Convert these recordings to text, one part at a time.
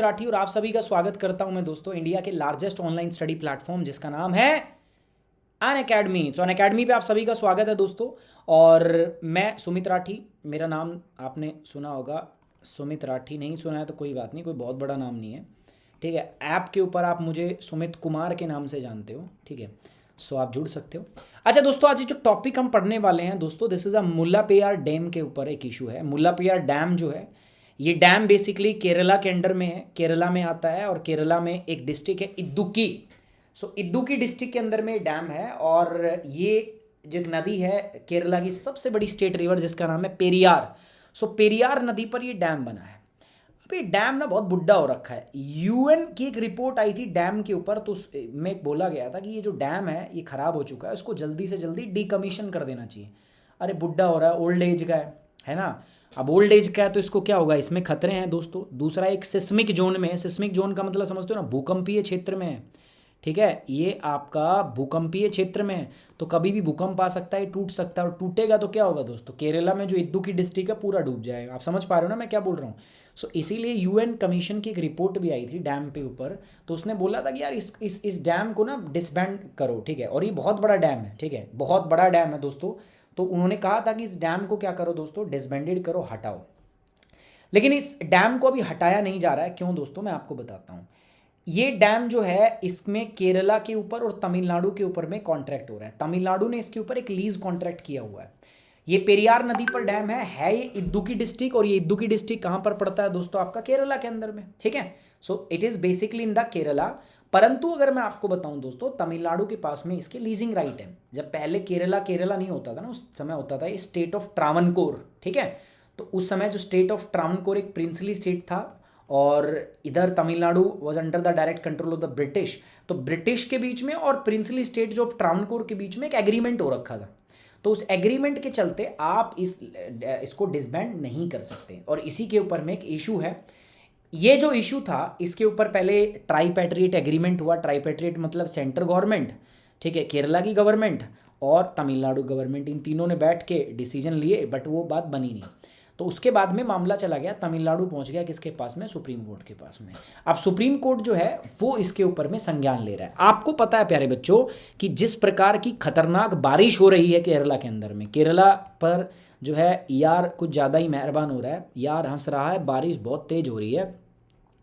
राठी और आप सभी का स्वागत करता हूं मैं दोस्तों इंडिया के लार्जेस्ट ऑनलाइन स्टडी प्लेटफॉर्म जिसका नाम है अनअकैडमी। सो अनअकैडमी पे आप सभी का स्वागत है दोस्तों। और मैं सुमित राठी, मेरा नाम आपने सुना होगा। सुमित राठी नहीं सुना है तो कोई बात नहीं, कोई बहुत बड़ा नाम नहीं है, ठीक है। ऐप के ऊपर आप मुझे सुमित कुमार के नाम से जानते हो, ठीक है। सो आप जुड़ सकते हो। अच्छा दोस्तों, आज जो टॉपिक हम पढ़ने वाले हैं दोस्तों, this is a Mulla Periyar dam के ऊपर एक इशू है। मुल्ला पेरियार डैम जो है, ये डैम बेसिकली केरला के अंडर में है, केरला में आता है। और केरला में एक डिस्ट्रिक्ट है इदुक्की। सो इदुक्की डिस्ट्रिक्ट के अंदर में डैम है। और ये जो एक नदी है, केरला की सबसे बड़ी स्टेट रिवर जिसका नाम है पेरियार। सो पेरियार नदी पर ये डैम बना है। अब ये डैम ना बहुत बुड्ढा हो रखा है। यूएन की एक रिपोर्ट आई थी डैम के ऊपर, तो उसमें बोला गया था कि ये जो डैम है ये ख़राब हो चुका है, इसको जल्दी से जल्दी डीकमीशन कर देना चाहिए। अरे बुड्ढा हो रहा है, ओल्ड एज का है ना। अब ओल्ड एज का है तो इसको क्या होगा, इसमें खतरे हैं दोस्तों। दूसरा, एक सिस्मिक जोन में है। सिस्मिक जोन का मतलब समझते हो ना, भूकंपीय क्षेत्र में है, ठीक है। ये आपका भूकंपीय क्षेत्र में है, तो कभी भी भूकंप आ सकता है, टूट सकता है। और टूटेगा तो क्या होगा दोस्तों, केरला में जो इदुक्की डिस्ट्रिक्ट है पूरा डूब जाएगा। आप समझ पा रहे हो ना मैं क्या बोल रहा हूँ। सो इसीलिए यूएन कमीशन की एक रिपोर्ट भी आई थी डैम पे ऊपर, तो उसने बोला था कि यार इस डैम को ना डिसबैंड करो, ठीक है। और ये बहुत बड़ा डैम है, ठीक है, बहुत बड़ा डैम है दोस्तों। तो उन्होंने कहा था कि इस डैम को क्या करो दोस्तों, डिसबैंडेड करो, हटाओ। लेकिन इस डैम को अभी हटाया नहीं जा रहा है। क्यों दोस्तों, मैं आपको बताता हूँ। ये डैम जो है, इसमें केरला के ऊपर और तमिलनाडु के ऊपर में कॉन्ट्रैक्ट हो रहा है। तमिलनाडु ने इसके ऊपर एक लीज कॉन्ट्रैक्ट किया हुआ है। ये पेरियार नदी पर डैम है ये इदुक्की डिस्ट्रिक्ट। और ये इदुक्की डिस्ट्रिक्ट कहाँ पर पड़ता है दोस्तों, आपका केरला के अंदर में, ठीक है। So it is basically in the Kerala. परंतु अगर मैं आपको बताऊं दोस्तों, तमिलनाडु के पास में इसके लीजिंग राइट है। जब पहले केरला केरला नहीं होता था ना, उस समय होता था स्टेट ऑफ ट्रावनकोर, ठीक है। तो उस समय जो स्टेट ऑफ ट्रावनकोर एक प्रिंसली स्टेट था, और इधर Tamil Nadu was under the direct control of the British. तो ब्रिटिश के बीच में और प्रिंसली स्टेट जो ऑफ ट्रावनकोर के बीच में एक एग्रीमेंट हो रखा था। तो उस एग्रीमेंट के चलते आप इसको डिसबैंड नहीं कर सकते। और इसी के ऊपर में एक इशू है। ये जो इशू था, इसके ऊपर पहले ट्राईपैट्रिएट एग्रीमेंट हुआ। ट्राईपैट्रिएट मतलब सेंट्रल गवर्नमेंट, ठीक है, केरला की गवर्नमेंट और तमिलनाडु गवर्नमेंट, इन तीनों ने बैठ के डिसीजन लिए, बट वो बात बनी नहीं। तो उसके बाद में मामला चला गया, तमिलनाडु पहुंच गया किसके पास में, सुप्रीम कोर्ट के पास में। अब सुप्रीम कोर्ट जो है वो इसके ऊपर में संज्ञान ले रहा है। आपको पता है प्यारे बच्चों कि जिस प्रकार की खतरनाक बारिश हो रही है केरला के अंदर में, केरला पर जो है यार कुछ ज़्यादा ही मेहरबान हो रहा है, यार हंस रहा है, बारिश बहुत तेज़ हो रही है,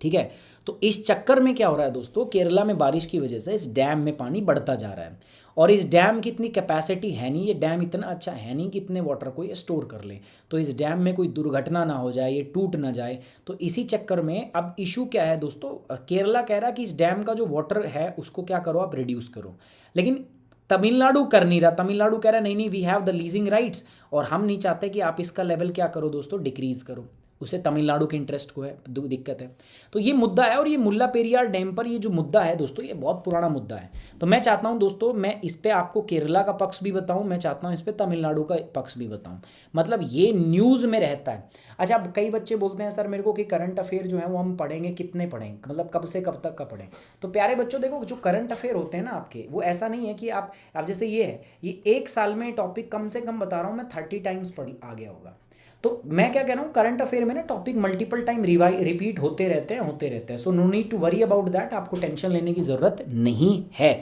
ठीक है। तो इस चक्कर में क्या हो रहा है दोस्तों, केरला में बारिश की वजह से इस डैम में पानी बढ़ता जा रहा है। और इस डैम की इतनी कैपेसिटी है नहीं, ये डैम इतना अच्छा है नहीं कि इतने वाटर को ये स्टोर कर ले। तो इस डैम में कोई दुर्घटना ना हो जाए, ये टूट ना जाए। तो इसी चक्कर में अब इशू क्या है दोस्तों, केरला कह रहा है कि इस डैम का जो वाटर है उसको क्या करो, आप रिड्यूस करो। लेकिन तमिलनाडु कर नहीं रहा। तमिलनाडु कह रहा है नहीं नहीं, we have the leasing rights, और हम नहीं चाहते कि आप इसका लेवल क्या करो दोस्तों, डिक्रीज करो। उसे तमिलनाडु के इंटरेस्ट को है, दिक्कत है। तो ये मुद्दा है। और ये मुल्ला पेरियार डैम पर ये जो मुद्दा है दोस्तों, ये बहुत पुराना मुद्दा है। तो मैं चाहता हूँ दोस्तों, मैं इस पे आपको केरला का पक्ष भी बताऊँ, मैं चाहता हूँ इस पे तमिलनाडु का पक्ष भी बताऊँ। मतलब ये न्यूज़ में रहता है। अच्छा, अब कई बच्चे बोलते हैं सर मेरे को कि करंट अफेयर जो है वो हम पढ़ेंगे, कितने पढ़ें, मतलब कब से कब तक का पढ़ें। तो प्यारे बच्चों देखो, जो करंट अफेयर होते हैं ना आपके, वो ऐसा नहीं है कि आप जैसे ये है, ये एक साल में टॉपिक कम से कम बता रहा हूँ मैं 30 टाइम्स पढ़ आ गया होगा। तो मैं क्या कह रहा हूँ, करंट अफेयर में ना टॉपिक मल्टीपल टाइम रिपीट होते रहते हैं। So no need to worry about that, आपको टेंशन लेने की जरूरत नहीं है।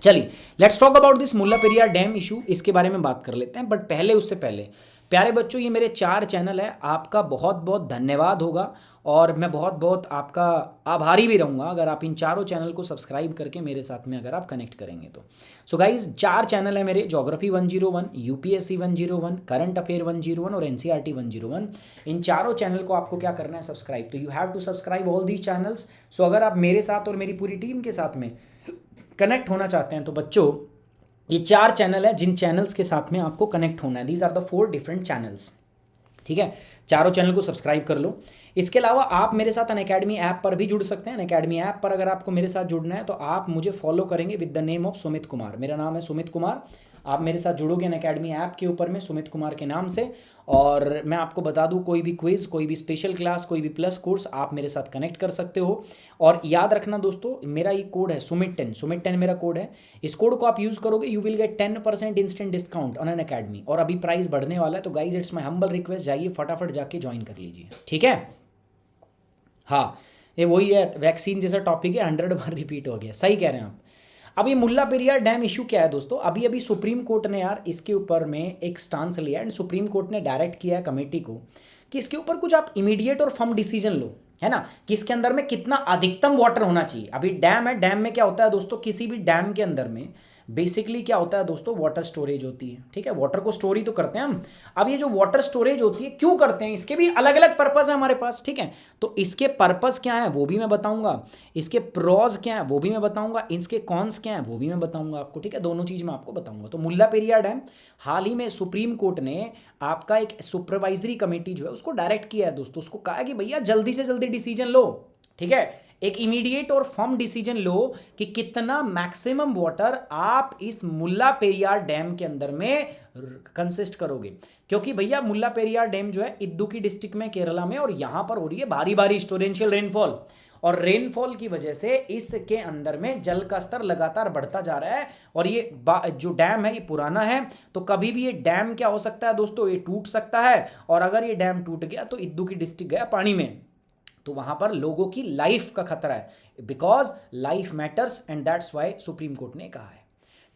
चलिए, let's talk about this Mulla Periyar dam issue, इसके बारे में बात कर लेते हैं। बट पहले, उससे पहले प्यारे बच्चों, ये मेरे 4 चैनल है, आपका बहुत बहुत धन्यवाद होगा। और मैं बहुत बहुत आपका आभारी भी रहूँगा अगर आप इन चारों चैनल को सब्सक्राइब करके मेरे साथ में अगर आप कनेक्ट करेंगे तो। सो गाइज, 4 चैनल है मेरे, ज्योग्राफी 101, यूपीएससी 101, करंट अफेयर 101 और एनसीईआरटी 101। इन चारों चैनल को आपको क्या करना है, सब्सक्राइब। तो you have to subscribe all these channels. So अगर आप मेरे साथ और मेरी पूरी टीम के साथ में कनेक्ट होना चाहते हैं तो बच्चों, ये 4 चैनल है जिन चैनल्स के साथ में आपको कनेक्ट होना है। These are the 4 different channels, ठीक है। चारों चैनल को सब्सक्राइब कर लो। इसके अलावा आप मेरे साथ अनअकैडमी ऐप पर भी जुड़ सकते हैं। अनअकैडमी ऐप पर अगर आपको मेरे साथ जुड़ना है तो आप मुझे फॉलो करेंगे with the name of Sumit Kumar. मेरा नाम है सुमित कुमार। आप मेरे साथ जुड़ोगे अनअकैडमी ऐप के ऊपर में सुमित कुमार के नाम से। और मैं आपको बता दूं, कोई भी क्विज, कोई भी स्पेशल क्लास, कोई भी प्लस कोर्स आप मेरे साथ कनेक्ट कर सकते हो। और याद रखना दोस्तों, मेरा ये कोड है सुमित 10, सुमित 10 मेरा कोड है। इस कोड को आप यूज़ करोगे, you will get 10% instant discount on Unacademy. और अभी प्राइस बढ़ने वाला है, तो guys it's my humble request, जाइए फटाफट जाके ज्वाइन कर लीजिए, ठीक है। हाँ, ये वही है, वैक्सीन जैसा टॉपिक है, 100 बार रिपीट हो गया। सही कह रहे हैं आप। अब ये मुल्ला पेरियार डैम इशू क्या है दोस्तों, अभी अभी सुप्रीम कोर्ट ने यार इसके ऊपर में एक स्टांस लिया एंड सुप्रीम कोर्ट ने डायरेक्ट किया है कमेटी को कि इसके ऊपर कुछ आप इमीडिएट और फर्म डिसीजन लो, है ना, कि इसके अंदर में कितना अधिकतम वाटर होना चाहिए। अभी डैम है, डैम में क्या होता है दोस्तों, किसी भी डैम के अंदर में बेसिकली क्या होता है दोस्तों, वाटर स्टोरेज होती है, ठीक है, वाटर को स्टोर ही तो करते हैं हम। अब ये जो वाटर स्टोरेज होती है क्यों करते हैं, इसके भी अलग अलग पर्पस है हमारे पास, ठीक है, तो इसके पर्पस क्या है वो भी मैं बताऊंगा, इसके प्रोज क्या है वो भी मैं बताऊंगा, इसके कॉन्स क्या है वो भी मैं बताऊंगा आपको, ठीक है, दोनों चीज मैं आपको बताऊंगा। तो मुल्ला पेरियार डैम हाल ही में सुप्रीम कोर्ट ने आपका एक सुपरवाइजरी कमेटी जो है उसको डायरेक्ट किया है दोस्तों, उसको कहा कि भैया जल्दी से जल्दी डिसीजन लो, ठीक है, एक इमीडिएट और फर्म डिसीजन लो कि कितना मैक्सिमम वाटर आप इस मुल्ला पेरियार डैम के अंदर में कंसिस्ट करोगे। क्योंकि भैया मुल्ला पेरियार डैम जो है इदुक्की डिस्ट्रिक्ट में केरला में, और यहां पर हो रही है भारी भारी टोरेंशियल रेनफॉल, और रेनफॉल की वजह से इसके अंदर में जल का स्तर लगातार बढ़ता जा रहा है। और ये जो डैम है ये पुराना है, तो कभी भी ये डैम क्या हो सकता है दोस्तों, ये टूट सकता है, और अगर ये डैम टूट गया तो इदुक्की डिस्ट्रिक्ट गया पानी में, तो वहां पर लोगों की लाइफ का खतरा है, because life matters and that's why supreme court ने कहा है।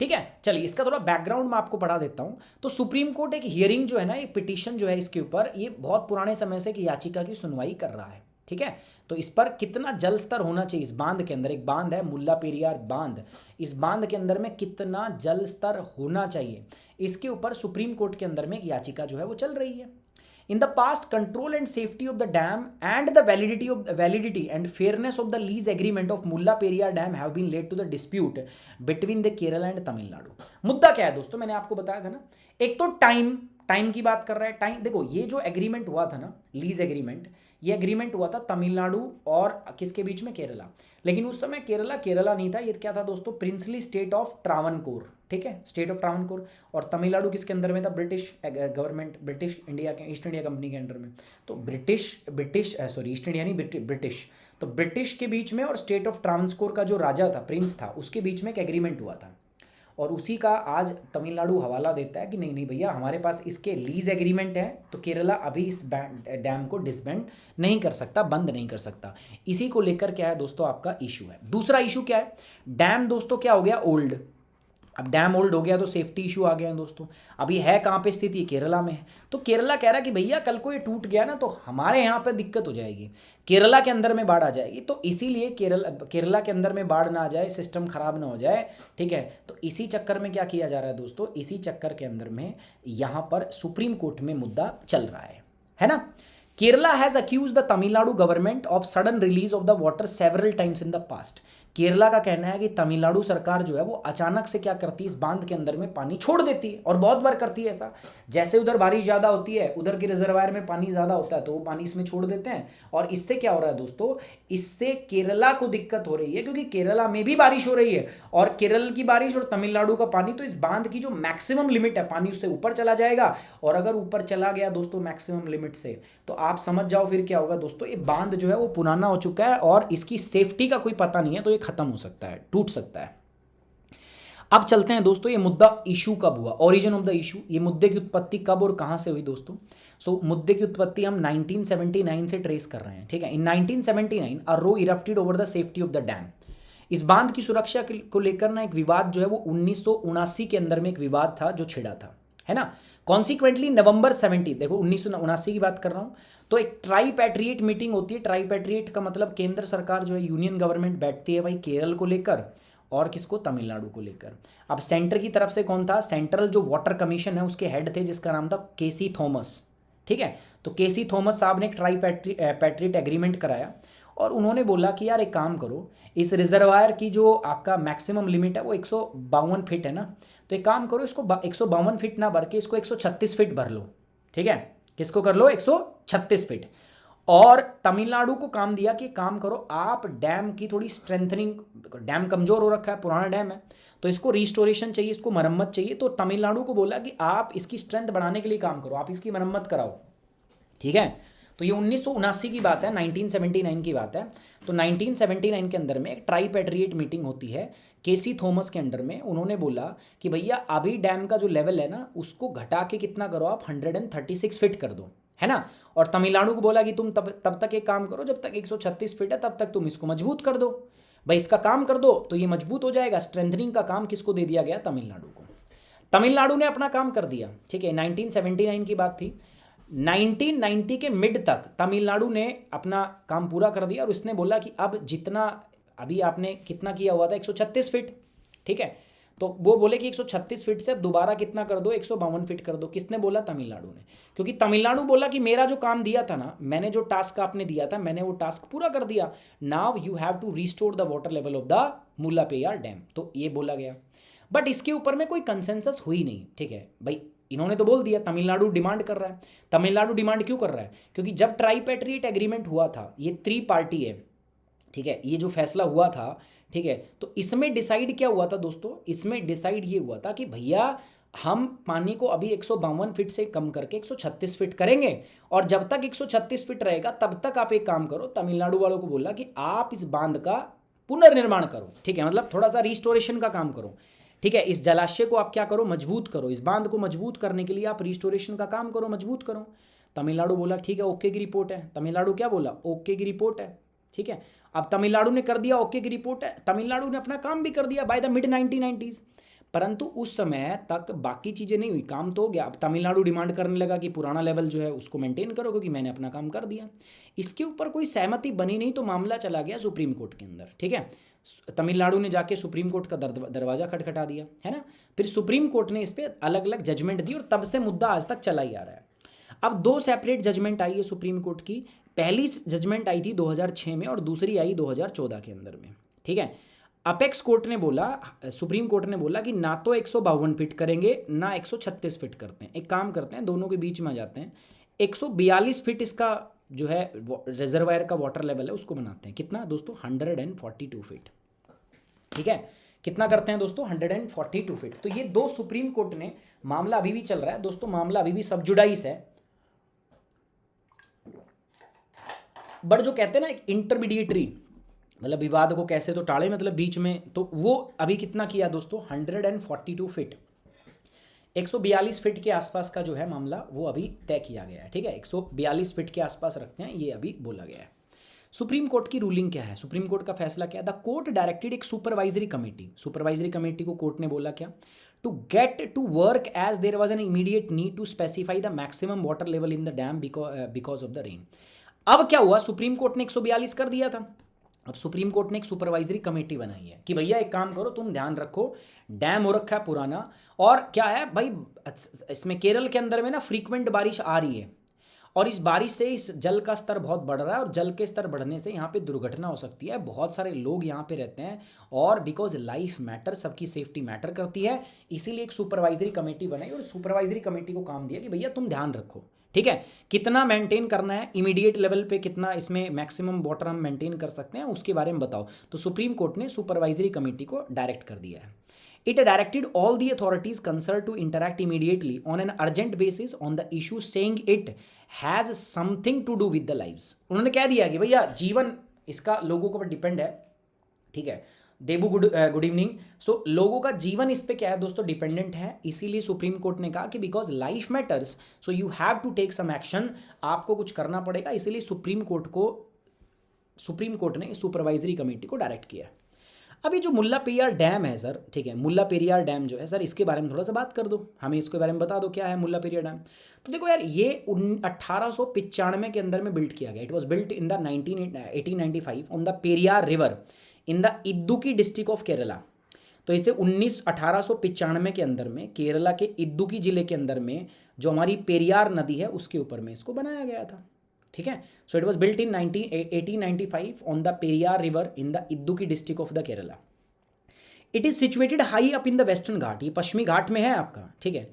ठीक है, चलिए इसका थोड़ा बैकग्राउंड मैं आपको पढ़ा देता हूं। तो सुप्रीम कोर्ट एक हियरिंग जो है ना, एक पिटीशन जो है इसके ऊपर, ये बहुत पुराने समय से एक याचिका की सुनवाई कर रहा है, ठीक है। तो इस पर कितना जल स्तर होना चाहिए इस बांध के अंदर, एक बांध है मुल्ला पेरियार बांध, इस बांध के अंदर में कितना जल स्तर होना चाहिए, इसके ऊपर सुप्रीम कोर्ट के अंदर में एक याचिका जो है वो चल रही है। In the past, control and safety of the dam and the validity and fairness of the lease agreement of Mulla Periyar Dam have been led to the dispute between the Kerala and Tamil Nadu. मुद्दा क्या है दोस्तों, मैंने आपको बताया था ना, एक तो टाइम की बात कर रहा है। टाइम देखो, ये जो एग्रीमेंट हुआ था ना, लीज एग्रीमेंट, ये एग्रीमेंट हुआ था तमिलनाडु और किसके बीच में, केरला। लेकिन उस समय केरला नहीं था, ये क्या था दोस्तों, प्रिंसली स्टेट ऑफ ट्रावनकोर, ठीक है, स्टेट ऑफ ट्रावनकोर। और तमिलनाडु किसके अंदर में था, ब्रिटिश गवर्नमेंट, ब्रिटिश इंडिया के, ईस्ट इंडिया कंपनी के अंडर में। तो ईस्ट इंडिया नहीं, ब्रिटिश, तो ब्रिटिश के बीच में और स्टेट ऑफ ट्रावनकोर का जो राजा था, प्रिंस था, उसके बीच में एक एग्रीमेंट हुआ था, और उसी का आज तमिलनाडु हवाला देता है कि नहीं नहीं भैया, हमारे पास इसके लीज एग्रीमेंट है, तो केरला अभी इस डैम को डिसबैंड नहीं कर सकता, बंद नहीं कर सकता। इसी को लेकर क्या है दोस्तों, आपका इशू है। दूसरा इशू क्या है, डैम दोस्तों क्या हो गया, ओल्ड। अब डैम ओल्ड हो गया तो सेफ्टी इशू आ गया है दोस्तों। अभी है कहाँ पे स्थिति, केरला में है। तो केरला कह रहा है कि भैया कल को ये टूट गया ना, तो हमारे यहाँ पे दिक्कत हो जाएगी, केरला के अंदर में बाढ़ आ जाएगी। तो इसीलिए केरला के अंदर में बाढ़ ना आ जाए, सिस्टम खराब ना हो जाए, ठीक है। तो इसी चक्कर में क्या किया जा रहा है दोस्तों, इसी चक्कर के अंदर में यहाँ पर सुप्रीम कोर्ट में मुद्दा चल रहा है ना। Kerala has accused the Tamil Nadu government of sudden release of the water several times in the past. Kerala का कहना है कि तमिलनाडु सरकार जो है वो अचानक से क्या करती है, इस बांध के अंदर में पानी छोड़ देती है, और बहुत बार करती है ऐसा। जैसे उधर बारिश ज़्यादा होती है, उधर के रिजर्वायर में पानी ज़्यादा होता है, तो वो पानी इसमें छोड़ देते हैं। और इससे क्या हो रहा है दोस्तों, इससे केरला को दिक्कत हो रही है, क्योंकि केरला में भी बारिश हो रही है, और केरल की बारिश और तमिलनाडु का पानी, तो इस बांध की जो मैक्सिमम लिमिट है, पानी उससे ऊपर चला जाएगा। और अगर ऊपर चला गया दोस्तों मैक्सिमम लिमिट से, तो आप समझ जाओ फिर क्या होगा दोस्तों, ये बांध जो है वो पुराना हो चुका है, और इसकी सेफ्टी का कोई पता नहीं है, तो ये खत्म हो सकता है, टूट सकता है। अब चलते हैं दोस्तों, ये मुद्दा इशू कब हुआ, ओरिजिन ऑफ द इशू, ये मुद्दे की उत्पत्ति कब और कहां से हुई दोस्तों। मुद्दे की उत्पत्ति हम 1979 से ट्रेस कर रहे हैं, ठीक है। In 1979 a row erupted over the safety of the dam. इस बांध की सुरक्षा को लेकर ना एक विवाद जो है वो 1979 के अंदर में एक विवाद था जो छिड़ा था, है ना। कॉन्सिक्वेंटली नवंबर 70, देखो 1979 की बात कर रहा हूं, तो एक ट्राईपैट्रिएट मीटिंग होती है। ट्राईपैट्रिएट का मतलब केंद्र सरकार जो है, यूनियन गवर्नमेंट बैठती है भाई केरल को लेकर और किसको, तमिलनाडु को लेकर। अब सेंटर की तरफ से कौन था, सेंट्रल जो वाटर कमीशन है उसके हेड थे, जिसका नाम था केसी थॉमस, ठीक है। तो केसी थॉमस साहब ने एक ट्राईपैट्रिएट एग्रीमेंट कराया, और उन्होंने बोला कि यार एक काम करो, इस रिजर्वायर की जो आपका मैक्सिमम लिमिट है वो 152 फीट है ना, तो एक काम करो, इसको 152 फीट ना भर के इसको 136 फीट भर लो, ठीक है। किसको कर लो, 136 फीट। और तमिलनाडु को काम दिया कि काम करो आप डैम की थोड़ी स्ट्रेंथनिंग, डैम कमजोर हो रखा है, पुराना डैम है, तो इसको रिस्टोरेशन चाहिए, इसको मरम्मत चाहिए। तो तमिलनाडु को बोला कि आप इसकी स्ट्रेंथ बढ़ाने के लिए काम करो, आप इसकी मरम्मत कराओ, ठीक है। तो ये 1979 की बात है, 1979 की बात है। तो 1979 के अंदर में एक ट्राईपैट्रिएट मीटिंग होती है केसी थॉमस के अंडर में। उन्होंने बोला कि भैया अभी डैम का जो लेवल है ना, उसको घटा के कितना करो आप, 136 फीट कर दो, है ना। और तमिलनाडु को बोला कि तुम तब तक एक काम करो, जब तक 136 फीट है तब तक तुम इसको मजबूत कर दो, भाई इसका काम कर दो तो ये मजबूत हो जाएगा। स्ट्रेंथनिंग का काम किसको दे दिया गया? तमिलनाडु को। तमिलनाडु ने अपना काम कर दिया, ठीक है। 1979 की बात थी, 1990 के मिड तक तमिलनाडु ने अपना काम पूरा कर दिया और उसने बोला कि अब जितना अभी आपने कितना किया हुआ था 136 फीट, ठीक है, तो वो बोले कि 136 फीट से अब दोबारा कितना कर दो, 152 फीट कर दो। किसने बोला? तमिलनाडु ने। क्योंकि तमिलनाडु बोला कि मेरा जो काम दिया था ना, मैंने जो टास्क आपने दिया था, मैंने वो टास्क पूरा कर दिया, now you have to restore the water level of the Mullaperiyar dam, तो ये बोला गया। बट इसके ऊपर में कोई कंसेंसस हुई नहीं, ठीक है भाई, इन्होंने तो बोल दिया, तमिलनाडु डिमांड कर रहा है। तमिलनाडु डिमांड क्यों कर रहा है? क्योंकि जब ट्राइपेट्रिएट एग्रीमेंट हुआ था, ये 3 पार्टी है, ठीक है, ये जो फैसला हुआ था, ठीक है, तो इसमें डिसाइड क्या हुआ था दोस्तों? इसमें डिसाइड ये हुआ था कि भैया हम पानी को अभी 152 फीट से कम करके 136 फीट करेंगे, और जब तक 136 फीट रहेगा तब तक आप एक काम करो। तमिलनाडु वालों को बोला कि आप इस बांध का पुनर्निर्माण करो, ठीक है, मतलब थोड़ा सा रिस्टोरेशन का काम करो, ठीक है, इस जलाशय को आप क्या करो? मजबूत करो, इस बांध को मजबूत करने के लिए आप रिस्टोरेशन का काम करो, मजबूत करो। तमिलनाडु बोला ठीक है, ओके की रिपोर्ट है। तमिलनाडु क्या बोला? ओके की रिपोर्ट है, ठीक है। अब तमिलनाडु ने कर दिया ओके की रिपोर्ट है, तमिलनाडु ने अपना काम भी कर दिया बाय द मिड 1990s, परंतु उस समय तक बाकी चीज़ें नहीं हुई, काम तो हो गया। अब तमिलनाडु डिमांड करने लगा कि पुराना लेवल जो है उसको मेंटेन करो क्योंकि मैंने अपना काम कर दिया। इसके ऊपर कोई सहमति बनी नहीं, तो मामला चला गया सुप्रीम कोर्ट के अंदर, ठीक है। तमिलनाडु ने जाके सुप्रीम कोर्ट का दरवाजा खटखटा दिया, है ना। फिर सुप्रीम कोर्ट ने इस पर अलग अलग जजमेंट दी और तब से मुद्दा आज तक चला ही आ रहा है। अब 2 सेपरेट जजमेंट आई है सुप्रीम कोर्ट की। पहली जजमेंट आई थी 2006 में और दूसरी आई 2014 के अंदर में, ठीक है। अपेक्स कोर्ट ने बोला, सुप्रीम कोर्ट ने बोला कि ना तो 152 फीट करेंगे ना 136 फीट करते हैं, एक काम करते हैं दोनों के बीच में आ जाते हैं, 142 फीट इसका जो है रिजर्वायर का वाटर लेवल है उसको बनाते हैं। कितना दोस्तों? 142 फीट, ठीक है। कितना करते हैं दोस्तों? 142 फीट। तो ये 2 सुप्रीम कोर्ट ने, मामला अभी भी चल रहा है दोस्तों, मामला अभी भी सब जुडाइस है, बट जो कहते हैं ना एक इंटरमीडिएटरी, मतलब विवाद को कैसे तो टाले, मतलब बीच में, तो वो अभी कितना किया दोस्तों? 142 फीट, 142 फीट के आसपास का जो है मामला वो अभी तय किया गया है, ठीक है। 142 फीट के आसपास रखते हैं, ये अभी बोला गया है। सुप्रीम कोर्ट की रूलिंग क्या है? सुप्रीम कोर्ट का फैसला क्या है? द कोर्ट डायरेक्टेड एक सुपरवाइजरी कमेटी को कोर्ट ने बोला क्या? To get to work as there was an immediate need to specify the maximum water level in the dam because of the rain. अब क्या हुआ? सुप्रीम कोर्ट ने 142 कर दिया था, अब सुप्रीम कोर्ट ने एक सुपरवाइजरी कमेटी बनाई है कि भैया एक काम करो, तुम ध्यान रखो, डैम हो रखा है पुराना, और क्या है भाई, इसमें केरल के अंदर में ना फ्रीक्वेंट बारिश आ रही है, और इस बारिश से इस जल का स्तर बहुत बढ़ रहा है, और जल के स्तर बढ़ने से यहाँ पे दुर्घटना हो सकती है, बहुत सारे लोग यहाँ पे रहते हैं, और बिकॉज लाइफ मैटर, सबकी सेफ्टी मैटर करती है, इसीलिए एक सुपरवाइजरी कमेटी बनाई, और सुपरवाइजरी कमेटी को काम दिया कि भैया तुम ध्यान रखो, ठीक है, कितना मेंटेन करना है, इमीडिएट लेवल पे कितना इसमें मैक्सिमम वाटर हम मेंटेन कर सकते हैं, उसके बारे में बताओ। तो सुप्रीम कोर्ट ने सुपरवाइजरी कमेटी को डायरेक्ट कर दिया है। It directed all the authorities concerned to interact immediately on an urgent basis on the issue, saying it has something to do with the lives. उन्होंने कह दिया कि भैया जीवन इसका लोगों के ऊपर डिपेंड है, ठीक है। देबू गुड इवनिंग। सो लोगों का जीवन इस पे क्या है दोस्तों? डिपेंडेंट है, इसीलिए सुप्रीम कोर्ट ने कहा कि because life matters so you have to take some action, आपको कुछ करना पड़ेगा, इसीलिए सुप्रीम कोर्ट ने सुपरवाइजरी कमेटी को डायरेक्ट किया। अभी जो मुल्ला पेरियार डैम है सर, ठीक है, मुल्ला पेरियार डैम जो है सर, इसके बारे में थोड़ा सा बात कर दो, हमें इसके बारे में बता दो क्या है मुल्ला पेरियार डैम। तो देखो यार, ये 1895 के अंदर में बिल्ड किया गया। It was built in the 1895 on the Periyar river in the Idukki district of Kerala. तो इसे 1895 के अंदर में केरला के इदुक्की जिले के अंदर में जो हमारी पेरियार नदी है उसके ऊपर में इसको बनाया गया था, ठीक है। So it was built in 1895 on the Periyar river in the Idukki district of the Kerala. It is situated high up in the western Ghat, ये पश्चिमी घाट में है आपका, ठीक है।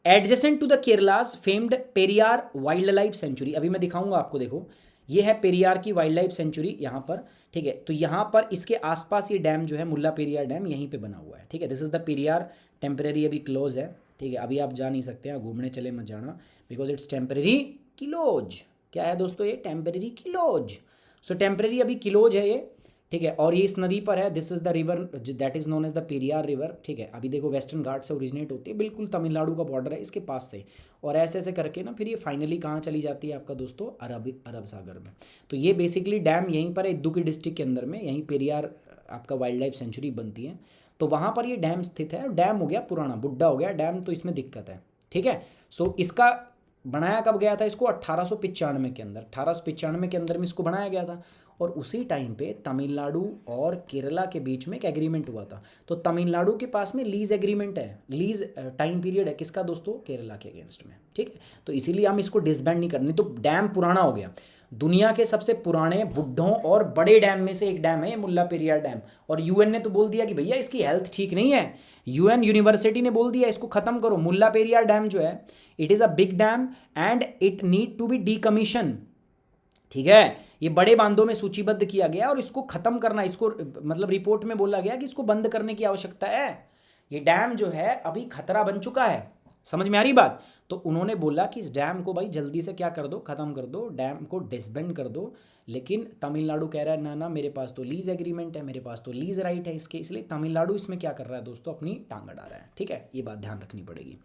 Adjacent to the Kerala's famed Periyar wild life sanctuary, अभी मैं दिखाऊंगा आपको, देखो ये है पेरियार की वाइल्ड लाइफ सेंचुरी यहाँ पर, ठीक है। तो यहाँ पर इसके आसपास ये डैम जो है मुल्ला पेरियार डैम यहीं पे बना हुआ है, ठीक है। This is the Periyar, temporary अभी क्लोज है, ठीक है, अभी आप जा नहीं सकते हैं, घूमने चले मत जाना, बिकॉज इट्स टेम्परेरी क्लोज। क्या है दोस्तों? ये टेम्परेरी क्लोज। सो टेम्परेरी अभी क्लोज है ये, ठीक है, और ये इस नदी पर है, this is the river that is known as the Periyar river. ठीक है, अभी देखो वेस्टर्न घाट से ओरिजिनेट होती है, बिल्कुल तमिलनाडु का बॉर्डर है इसके पास से, और ऐसे ऐसे करके ना फिर ये फाइनली कहाँ चली जाती है आपका दोस्तों, अरब सागर में। तो ये बेसिकली डैम यहीं पर है, इदुक्की डिस्ट्रिक्ट के अंदर में, यहीं पेरियार आपका वाइल्ड लाइफ सेंचुरी बनती है, तो वहाँ पर ये डैम स्थित है। डैम हो गया पुराना, बुड्ढा हो गया डैम, तो इसमें दिक्कत है। ठीक है, सो इसका बनाया कब गया था, इसको 1895 के अंदर, 1895 के अंदर में इसको बनाया गया था, और उसी टाइम पे तमिलनाडु और केरला के बीच में एक एग्रीमेंट हुआ था। तो तमिलनाडु के पास में लीज एग्रीमेंट है, लीज टाइम पीरियड है किसका दोस्तों, केरला के अगेंस्ट में। ठीक है, तो इसीलिए हम इसको डिसबैंड नहीं करनी, तो डैम पुराना हो गया। दुनिया के सबसे पुराने बुड्ढों और बड़े डैम में से एक डैम है ये मुल्ला पेरियार डैम, और यूएन ने तो बोल दिया कि भैया इसकी हेल्थ ठीक नहीं है, यूएन यूनिवर्सिटी ने बोल दिया इसको खत्म करो। मुल्ला पेरियार डैम जो है, it is a big dam and it need to be decommission. ठीक है, ये बड़े बांधों में सूचीबद्ध किया गया और इसको खत्म करना, इसको मतलब रिपोर्ट में बोला गया कि इसको बंद करने की आवश्यकता है। ये डैम जो है अभी खतरा बन चुका है, समझ में आ रही बात। तो उन्होंने बोला कि इस डैम को भाई जल्दी से क्या कर दो, खत्म कर दो, डैम को डिसबैंड कर दो। लेकिन तमिलनाडु कह रहा है ना ना, मेरे पास तो लीज एग्रीमेंट है, मेरे पास तो लीज राइट है इसके, इसलिए तमिलनाडु इसमें क्या कर रहा है दोस्तों, अपनी टांग अड़ा रहा है। ठीक है, ये बात ध्यान रखनी पड़ेगी।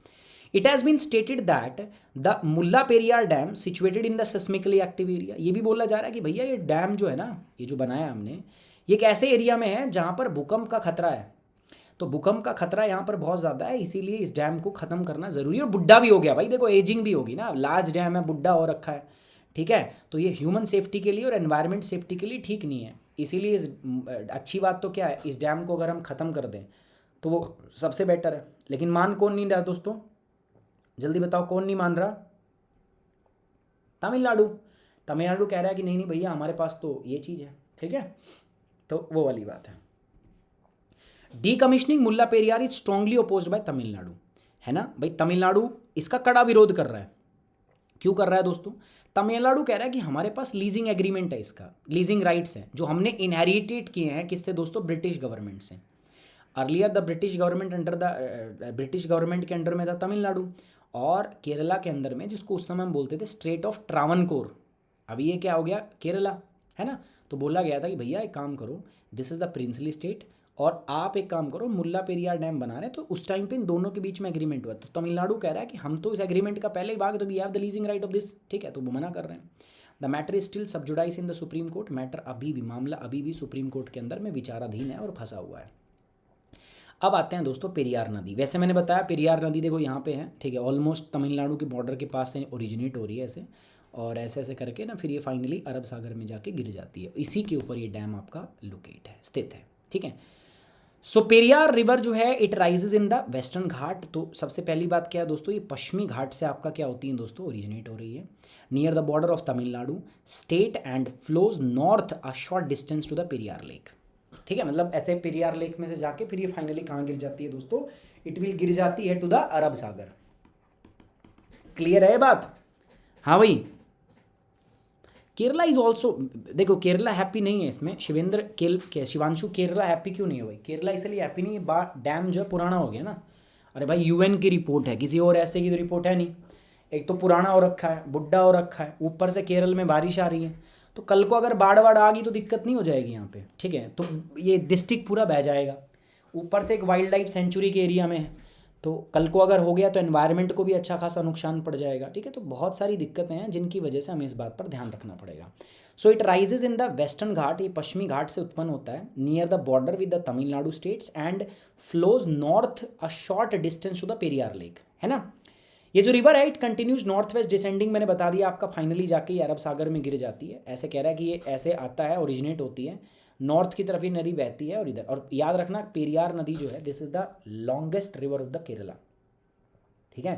It has been stated that the Mulla Periyar dam situated in the seismically active area. ये भी बोला जा रहा है कि भैया ये डैम जो है ना, ये जो बनाया हमने, ये एक ऐसे एरिया में है जहाँ पर भूकंप का खतरा है। तो भूकंप का खतरा यहाँ पर बहुत ज़्यादा है, इसीलिए इस डैम को ख़त्म करना ज़रूरी है। और बुड्ढा भी हो गया भाई, देखो एजिंग भी होगी ना, लार्ज डैम है, बुड्ढा हो रखा है। ठीक है, तो ये ह्यूमन सेफ्टी के लिए और एनवायरनमेंट सेफ्टी के लिए ठीक नहीं है। इसीलिए अच्छी बात तो क्या है, इस डैम को अगर हम ख़त्म कर दें तो वो सबसे बेटर है। लेकिन मान कौन नहीं रहा दोस्तों, जल्दी बताओ कौन नहीं मान रहा, तमिलनाडु। तमिलनाडु कह रहा है कि नहीं नहीं भैया हमारे पास तो ये चीज़ है। ठीक है, तो वो वाली बात है। Decommissioning Mullaperiyar is strongly opposed by Tamil Nadu, है ना भाई, तमिलनाडु इसका कड़ा विरोध कर रहा है। क्यों कर रहा है दोस्तों, तमिलनाडु कह रहा है कि हमारे पास लीजिंग एग्रीमेंट है, इसका लीजिंग राइट्स हैं जो हमने इनहेरिटेड किए हैं किससे दोस्तों, ब्रिटिश गवर्नमेंट से। Earlier the British government under the British government के अंडर में था तमिलनाडु, और केरला के अंदर में, जिसको उस समय हम बोलते थे स्टेट ऑफ ट्रावनकोर, अभी ये क्या हो गया, केरला, है ना। तो बोला गया था कि भैया एक काम करो, this is the princely state, और आप एक काम करो, मुल्ला पेरियार डैम बना रहे हैं। तो उस टाइम पे इन दोनों के बीच में एग्रीमेंट हुआ। तो तमिलनाडु कह रहा है कि हम तो इस एग्रीमेंट का पहले ही भाग, तो we have the leasing right of this. ठीक है, तो वो मना कर रहे हैं। The matter is still sub judice in the Supreme Court, matter अभी भी, मामला अभी भी सुप्रीम कोर्ट के अंदर में विचाराधीन है और फंसा हुआ है। अब आते हैं दोस्तों पेरियार नदी। वैसे मैंने बताया पेरियार नदी देखो यहाँ पे है, ठीक है, ऑलमोस्ट तमिलनाडु के बॉर्डर के पास से ओरिजिनेट हो रही है ऐसे, और ऐसे ऐसे करके ना फिर ये फाइनली अरब सागर में जाके गिर जाती है। इसी के ऊपर ये डैम आपका लोकेट है, स्थित है। ठीक है, सो पेरियार रिवर जो है it rises in the western Ghat. तो सबसे पहली बात क्या है दोस्तों, ये पश्चिमी घाट से आपका क्या होती है दोस्तों, ओरिजिनेट हो रही है near the border of Tamil Nadu state and flows north a short distance to the Periyar lake. ठीक है, मतलब ऐसे पेरियार लेक में से जाके फिर ये फाइनली कहाँ गिर जाती है दोस्तों, इट विल गिर जाती है to the Arab Sagar. Clear है बात, हाँ भाई। केरला इज ऑल्सो, देखो केरला हैप्पी नहीं है इसमें, शिवांशु केरला हैप्पी क्यों नहीं है भाई, केरला इसलिए हैप्पी नहीं है, डैम जो है पुराना हो गया ना। अरे भाई यूएन की रिपोर्ट है, किसी और ऐसे की तो रिपोर्ट है नहीं। एक तो पुराना हो रखा है, बुड्ढा हो रखा है, ऊपर से केरल में बारिश आ रही है, तो कल को अगर बाढ़ वाढ़ आ गई तो दिक्कत नहीं हो जाएगी यहाँ पे। ठीक है, तो ये डिस्ट्रिक्ट पूरा बह जाएगा, ऊपर से एक वाइल्ड लाइफ सेंचुरी के एरिया में है, तो कल को अगर हो गया तो एनवायरनमेंट को भी अच्छा खासा नुकसान पड़ जाएगा। ठीक है, तो बहुत सारी दिक्कतें हैं जिनकी वजह से हमें इस बात पर ध्यान रखना पड़ेगा। So it rises in the western Ghat, ये पश्चिमी घाट से उत्पन्न होता है near the border with the Tamil Nadu states and flows north a short distance to the Periyar lake, है ना। ये जो रिवर है it continues north west descending, मैंने बता दिया आपका, फाइनली जाके ये अरब सागर में गिर जाती है। ऐसे कह रहा है कि ये ऐसे आता है, ओरिजिनेट होती है नॉर्थ की तरफ, ये नदी बहती है और इधर। और याद रखना पेरियार नदी जो है this is the longest river of the Kerala. ठीक है,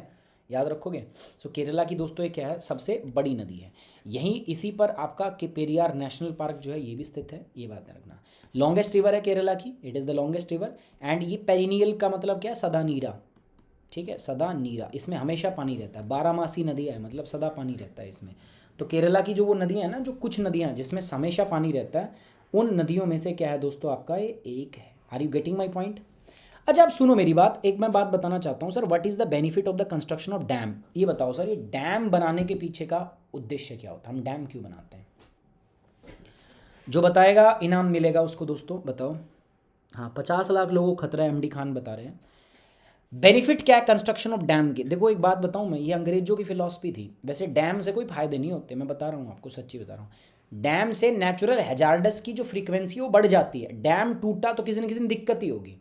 याद रखोगे। सो केरला की दोस्तों ये क्या है, सबसे बड़ी नदी है। यहीं इसी पर आपका पेरियार नेशनल पार्क जो है ये भी स्थित है, ये बात रखना। लॉन्गेस्ट रिवर है केरला की, it is the longest river and ये पेरिनियल का मतलब क्या है, सदा नीरा। ठीक है, सदा नीरा, इसमें हमेशा पानी रहता है, 12 मासी नदी है, मतलब सदा पानी रहता है इसमें। तो केरला की जो वो नदियाँ हैं ना, जो कुछ नदियाँ जिसमें हमेशा पानी रहता है, उन नदियों में से क्या है दोस्तों आपका ये एक है। Are you getting my point. अच्छा अब सुनो मेरी बात, एक मैं बात बताना चाहता हूँ sir, what is the benefit of the construction of dam. ये बताओ सर, ये डैम बनाने के पीछे का उद्देश्य क्या होता है, हम डैम क्यों बनाते हैं। जो बताएगा इनाम मिलेगा उसको। दोस्तों बताओ। हाँ, 50 लाख लोगों को खतरा है, एमडी खान बता रहे हैं। बेनिफिट क्या है कंस्ट्रक्शन ऑफ डैम के? देखो एक बात बताऊं मैं, ये अंग्रेजों की फिलॉसफी थी। वैसे डैम से कोई फायदे नहीं होते, मैं बता रहा हूँ आपको, सच्ची बता रहा हूँ। डैम से नेचुरल हैजार्डस की जो फ्रीक्वेंसी है वो बढ़ जाती है। डैम टूटा तो किसी न किसी दिन दिक्कत ही होगी।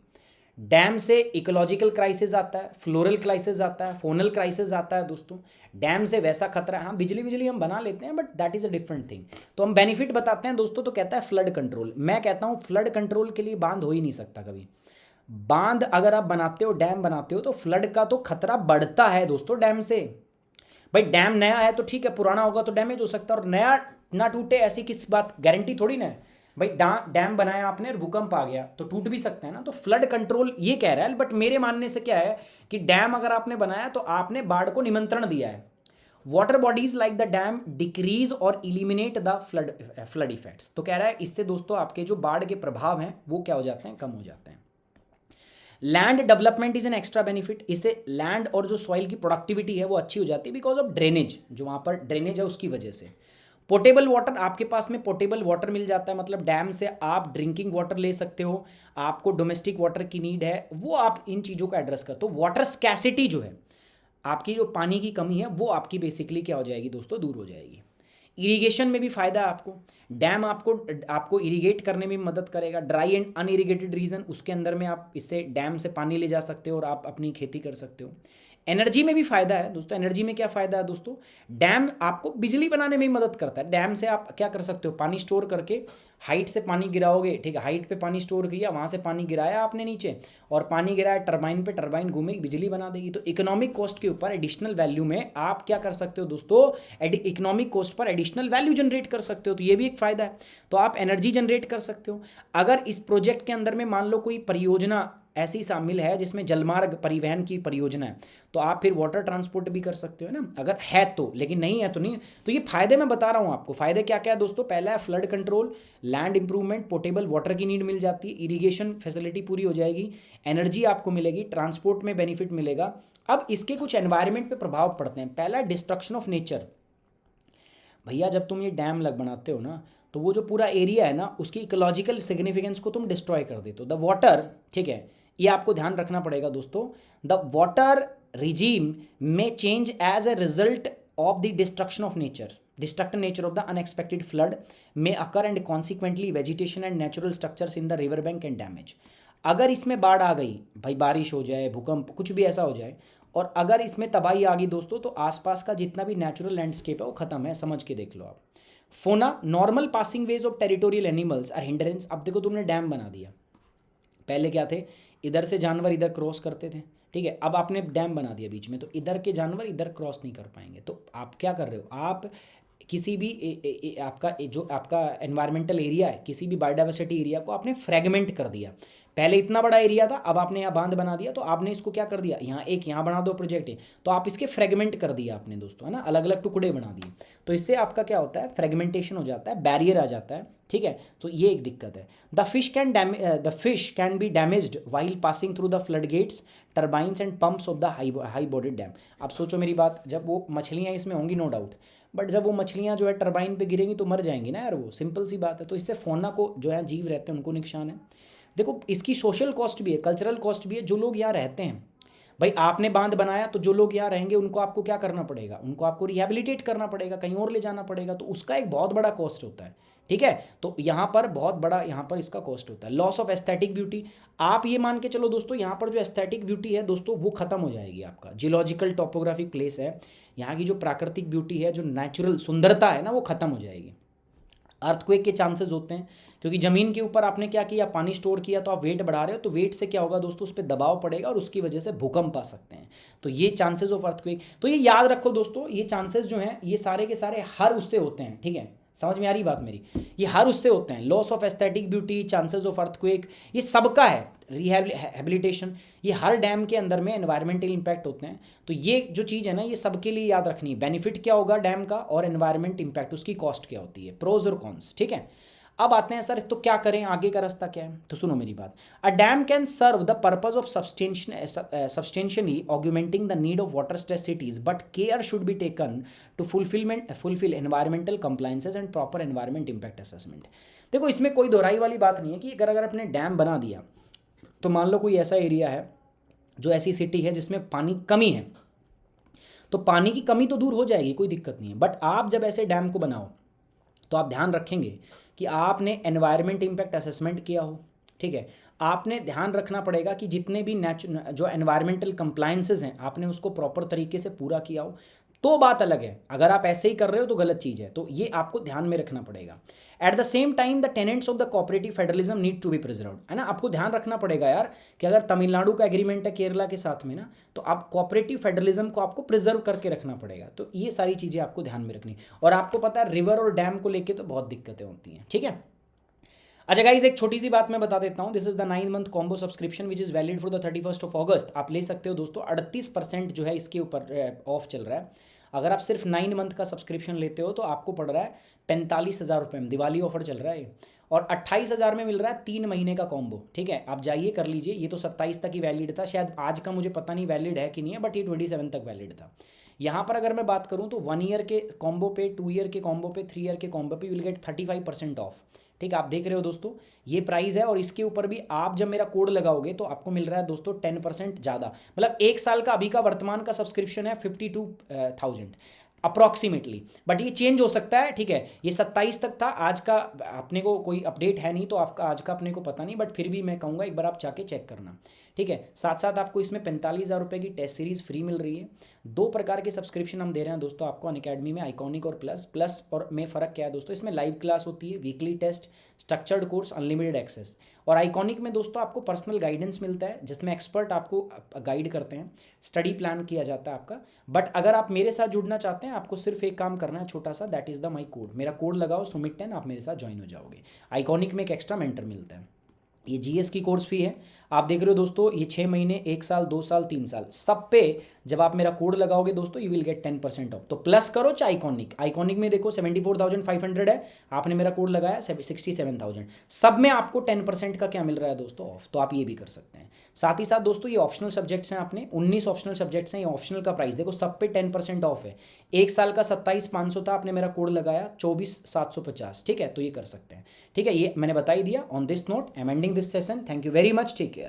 डैम से इकोलॉजिकल क्राइसिस आता है, फ्लोरल क्राइसिस आता है, फोनल क्राइसिस आता है दोस्तों। डैम से वैसा खतरा है। हाँ, बिजली बिजली हम बना लेते हैं, but that is a different thing. तो हम बेनिफिट बताते हैं दोस्तों, तो कहता है फ्लड कंट्रोल। मैं कहता हूँ फ्लड कंट्रोल के लिए बांध हो ही नहीं सकता कभी। बांध अगर आप बनाते हो, डैम बनाते हो, तो फ्लड का तो खतरा बढ़ता है दोस्तों डैम से। भाई डैम नया है तो ठीक है, पुराना होगा तो डैमेज हो सकता है, और नया ना टूटे ऐसी किस बात गारंटी थोड़ी ना है। भाई डैम बनाया आपने और भूकंप आ गया तो टूट भी सकता है ना। तो फ्लड कंट्रोल ये कह रहा है, बट मेरे मानने से क्या है कि डैम अगर आपने बनाया तो आपने बाढ़ को निमंत्रण दिया है। Water bodies like the dam decrease और इलिमिनेट द फ्लड इफेक्ट्स। तो कह रहा है इससे दोस्तों आपके जो बाढ़ के प्रभाव हैं वो क्या हो जाते हैं, कम हो जाते हैं। Land development is an extra benefit. इससे लैंड और जो सॉइल की प्रोडक्टिविटी है वो अच्छी हो जाती है, बिकॉज ऑफ ड्रेनेज। जो वहाँ पर ड्रेनेज है उसकी वजह से। पोर्टेबल वाटर, आपके पास में पोर्टेबल वाटर मिल जाता है, मतलब डैम से आप ड्रिंकिंग वाटर ले सकते हो। आपको डोमेस्टिक वाटर की नीड है, वो आप इन चीज़ों का एड्रेस करते हो। वाटर स्कैसिटी जो है, आपकी जो पानी की कमी है वो आपकी बेसिकली क्या हो जाएगी दोस्तों, दूर हो जाएगी। इरिगेशन में भी फायदा है आपको। डैम आपको इरिगेट करने में मदद करेगा। ड्राई एंड अनइरिगेटेड रीजन, उसके अंदर में आप इससे डैम से पानी ले जा सकते हो और आप अपनी खेती कर सकते हो। एनर्जी में भी फायदा है दोस्तों। एनर्जी में क्या फायदा है दोस्तों, डैम आपको बिजली बनाने में ही मदद करता है। डैम से आप क्या कर सकते हो, पानी स्टोर करके हाइट से पानी गिराओगे, ठीक है, हाइट पे पानी स्टोर किया, वहाँ से पानी गिराया आपने नीचे, और पानी गिराया टरबाइन पे, टरबाइन घूमेगी, बिजली बना देगी। तो इकोनॉमिक कॉस्ट के ऊपर एडिशनल वैल्यू में आप क्या कर सकते हो दोस्तों, economic cost per additional value generate कर सकते हो। तो ये भी एक फायदा है। तो आप एनर्जी जनरेट कर सकते हो। अगर इस प्रोजेक्ट के अंदर में मान लो कोई परियोजना ऐसी शामिल है जिसमें जलमार्ग परिवहन की परियोजना है, तो आप फिर वाटर ट्रांसपोर्ट भी कर सकते हो ना, अगर है तो। लेकिन नहीं है तो नहीं। तो ये फायदे मैं बता रहा हूँ आपको। फायदे क्या क्या है दोस्तों, पहला है flood control, land improvement, portable water की नीड मिल जाती है, इरिगेशन फैसिलिटी पूरी हो जाएगी, एनर्जी आपको मिलेगी, ट्रांसपोर्ट में बेनिफिट मिलेगा। अब इसके कुछ एनवायरनमेंट पे प्रभाव पड़ते हैं। पहला डिस्ट्रक्शन ऑफ नेचर। भैया जब तुम ये डैम बनाते हो ना, तो वो जो पूरा एरिया है ना, उसकी इकोलॉजिकल सिग्निफिकेंस को तुम डिस्ट्रॉय कर देते हो। द वाटर, ठीक है, ये आपको ध्यान रखना पड़ेगा दोस्तों। द वाटर रिजीम में change as a result of the destruction of nature. Destruct nature of the unexpected flood में occur and consequently vegetation and natural structures in the river bank and damage. अगर इसमें बाढ़ आ गई, भाई बारिश हो जाए, भूकंप, कुछ भी ऐसा हो जाए, और अगर इसमें तबाही आ गई दोस्तों, तो आसपास का जितना भी नेचुरल लैंडस्केप है वो खत्म है, समझ के देख लो आप। Fauna, normal passing ways of territorial animals are hindrance. अब देखो तुमने डैम बना दिया, पहले क्या थे, इधर से जानवर इधर क्रॉस करते थे, ठीक है, अब आपने डैम बना दिया बीच में, तो इधर के जानवर इधर क्रॉस नहीं कर पाएंगे। तो आप क्या कर रहे हो, आप किसी भी आपका जो आपका एनवायरमेंटल एरिया है, किसी भी बायोडाइवर्सिटी एरिया को आपने फ्रेगमेंट कर दिया। पहले इतना बड़ा एरिया था, अब आपने यहाँ बांध बना दिया, तो आपने इसको क्या कर दिया, यहाँ एक यहाँ बना दो प्रोजेक्ट है, तो आप इसके फ्रेगमेंट कर दिया आपने दोस्तों, है ना, अलग अलग टुकड़े बना दिए। तो इससे आपका क्या होता है, फ्रेगमेंटेशन हो जाता है, बैरियर आ जाता है, ठीक है। तो ये एक दिक्कत है। The fish can be damaged while passing through the flood gates, turbines and pumps of the high bodied dam. अब सोचो मेरी बात, जब वो मछलियाँ इसमें होंगी नो डाउट, बट जब वो मछलियाँ जो है टरबाइन पे गिरेंगी तो मर जाएंगी ना यार, वो सिंपल सी बात है। तो इससे फौना को जो है जीव रहते हैं उनको नुकसान है। देखो इसकी सोशल कॉस्ट भी है, कल्चरल कॉस्ट भी है। जो लोग यहाँ रहते हैं, भाई आपने बांध बनाया तो जो लोग यहाँ रहेंगे उनको आपको क्या करना पड़ेगा, उनको आपको रिहेबिलिटेट करना पड़ेगा, कहीं और ले जाना पड़ेगा, तो उसका एक बहुत बड़ा कॉस्ट होता है, ठीक है। तो यहाँ पर बहुत बड़ा यहाँ पर इसका कॉस्ट होता है। लॉस ऑफ एस्थेटिक ब्यूटी, आप ये मान के चलो दोस्तों, यहाँ पर जो एस्थेटिक ब्यूटी है दोस्तों वो खत्म हो जाएगी। आपका जियोलॉजिकल टॉपोग्राफिक प्लेस है, यहाँ की जो प्राकृतिक ब्यूटी है, जो नेचुरल सुंदरता है ना, वो खत्म हो जाएगी। अर्थक्वेक के चांसेस होते हैं, क्योंकि ज़मीन के ऊपर आपने क्या किया, पानी स्टोर किया, तो आप वेट बढ़ा रहे हो, तो वेट से क्या होगा दोस्तों, उस पर दबाव पड़ेगा और उसकी वजह से भूकंप आ सकते हैं। तो ये चांसेस ऑफ अर्थक्वेक, तो ये याद रखो दोस्तों, ये चांसेस जो हैं ये सारे के सारे हर उससे होते हैं, ठीक है, समझ में आ रही बात मेरी, ये हर उससे होते हैं। Loss of aesthetic beauty, chances of earthquake, ये सबका है। रिहेबिलिटेशन, ये हर डैम के अंदर में एनवायरमेंटल इंपैक्ट होते हैं। तो ये जो चीज़ है ना, ये सबके लिए याद रखनी है। बेनिफिट क्या होगा डैम का, और एनवायरमेंट इंपैक्ट, उसकी कॉस्ट क्या होती है, प्रोज और कॉन्स, ठीक है। अब आते हैं सर, तो क्या करें, आगे का रास्ता क्या है, तो सुनो मेरी बात। A dam can serve the purpose of substantially augmenting the need of water stress cities, but care should be taken to fulfil environmental compliances and proper environment impact assessment. देखो इसमें कोई दोहराई वाली बात नहीं है कि अगर आपने डैम बना दिया, तो मान लो कोई ऐसा एरिया है जो ऐसी सिटी है जिसमें पानी कमी है, तो पानी की कमी तो दूर हो जाएगी, कोई दिक्कत नहीं है। बट आप जब ऐसे डैम को बनाओ तो आप ध्यान रखेंगे कि आपने एनवायरमेंट इम्पैक्ट असेसमेंट किया हो, ठीक है। आपने ध्यान रखना पड़ेगा कि जितने भी जो एनवायरमेंटल कंप्लायंसेस हैं आपने उसको प्रॉपर तरीके से पूरा किया हो, तो बात अलग है। अगर आप ऐसे ही कर रहे हो तो गलत चीज़ है, तो ये आपको ध्यान में रखना पड़ेगा। At the same time the tenants of the cooperative federalism need to be preserved, है ना। आपको ध्यान रखना पड़ेगा यार कि अगर तमिलनाडु का एग्रीमेंट है केरला के साथ में ना, तो आप कोऑपरेटिव फेडरलिज्म को आपको प्रिजर्व करके रखना पड़ेगा। तो ये सारी चीज़ें आपको ध्यान में रखनी। और आपको पता है रिवर और डैम को लेके तो बहुत दिक्कतें होती हैं, ठीक है। अच्छा गाइज, एक छोटी सी बात मैं बता देता हूँ। This is the 9 month combo subscription which is valid for the 31 अगस्त। आप ले सकते हो दोस्तों, 38% जो है इसके ऊपर ऑफ चल रहा है। अगर आप सिर्फ 9 मंथ का सब्सक्रिप्शन लेते हो तो आपको पड़ रहा है 45,000 रुपये में, दिवाली ऑफर चल रहा है। और 28,000 में मिल रहा है 3 महीने का कॉम्बो, ठीक है। आप जाइए कर लीजिए। ये तो 27 तक ही वैलिड था, शायद आज का मुझे पता नहीं वैलिड है कि नहीं है, बट ये 27 तक वैलिड था। यहाँ पर अगर मैं बात करूँ तो 1 ईयर के कॉम्बो पे, 2 ईयर के कॉम्बो पे, 3 ईयर के कॉम्बो पे विल गेट 35% ऑफ, ठीक है। आप देख रहे हो दोस्तों, ये प्राइस है। और इसके ऊपर भी आप जब मेरा कोड लगाओगे तो आपको मिल रहा है दोस्तों 10% ज़्यादा। मतलब 1 साल का अभी का वर्तमान का सब्सक्रिप्शन है 52,000 अप्रॉक्सीमेटली, बट ये चेंज हो सकता है, ठीक है। ये 27 तक था, आज का अपने को कोई अपडेट है नहीं, तो आपका आज का अपने को पता नहीं, बट फिर भी मैं कहूँगा एक बार आप जाके चेक करना, ठीक है। साथ साथ आपको इसमें 45,000 रुपये की टेस्ट सीरीज़ फ्री मिल रही है। 2 प्रकार के सब्सक्रिप्शन हम दे रहे हैं दोस्तों आपको अनअकैडमी में, आइकॉनिक और प्लस और में फ़र्क क्या है दोस्तों, इसमें लाइव क्लास होती है, weekly test, structured course, unlimited access. और आइकॉनिक में दोस्तों आपको पर्सनल गाइडेंस मिलता है जिसमें एक्सपर्ट आपको गाइड करते हैं, स्टडी प्लान किया जाता है आपका। बट अगर आप मेरे साथ जुड़ना चाहते हैं, आपको सिर्फ एक काम करना है छोटा सा, that is the my code. मेरा कोड लगाओ सुमित10, आप मेरे साथ ज्वाइन हो जाओगे। आइकॉनिक में एक एक्स्ट्रा मेंटर मिलता है। ये जीएस की कोर्स फी है, आप देख रहे हो दोस्तों। ये 6 महीने, 1 साल, 2 साल, 3 साल, सब पे जब आप मेरा कोड लगाओगे दोस्तों यू विल गेट 10% ऑफ। तो प्लस करो चाहे आइकॉनिक में देखो 74,500 है, आपने मेरा कोड लगाया 67,000, सब में आपको 10% का क्या मिल रहा है दोस्तों, ऑफ। तो आप ये भी कर सकते हैं। साथ ही साथ दोस्तों ये ऑप्शनल सब्जेक्ट्स हैं, आपने 19 ऑप्शनल सब्जेक्ट्स हैं। ये ऑप्शनल का प्राइस देखो, सब पे 10% ऑफ है। 1 साल का 27,500 था, आपने मेरा कोड लगाया 24,750, ठीक है। तो ये कर सकते हैं, ठीक है। ये मैंने बता ही दिया। On this note I am ending this session. Thank you very much, take care.